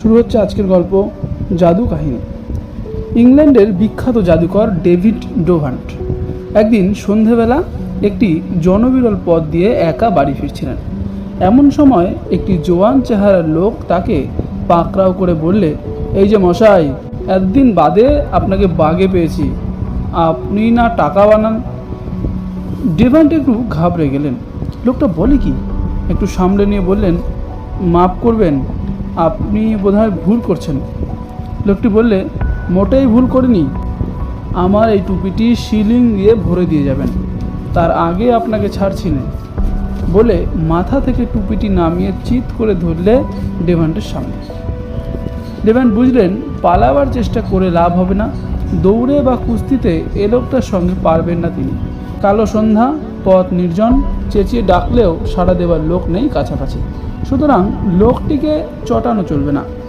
শুরু হচ্ছে আজকের গল্প জাদু কাহিনী। ইংল্যান্ডের বিখ্যাত জাদুকর ডেভিড ডোভান্ট একদিন সন্ধেবেলা একটি জনবিরল পথ দিয়ে একা বাড়ি ফিরছিলেন। এমন সময় একটি জোয়ান চেহারার লোক তাকে পাকড়াও করে বললে, এই যে মশাই, একদিন বাদে আপনাকে বাগে পেয়েছি, আপনি না টাকা বানান। ডেভান্ট একটু ঘাবড়ে গেলেন। লোকটা বলে কি? একটু সামলে নিয়ে বললেন, মাফ করবেন, আপনি বোধহয় ভুল করছেন। লোকটি বললে, মোটেই ভুল করিনি, আমার এই টুপিটি শিলিং দিয়ে ভরে দিয়ে যাবেন, তার আগে আপনাকে ছাড়ছি না। বলে মাথা থেকে টুপিটি নামিয়ে চিৎ করে ধরলে ডেভান্টের সামনে। ডেভান্ট বুঝলেন পালাবার চেষ্টা করে লাভ হবে না, দৌড়ে বা কুস্তিতে এ লোকটার সঙ্গে পারবেন না তিনি। কালো সন্ধ্যা, পথ নির্জন, চেঁচিয়ে ডাকলেও সাড়া দেওয়ার লোক নেই কাছাকাছি, সুতরাং লোকটিকে চটানো চলবে না।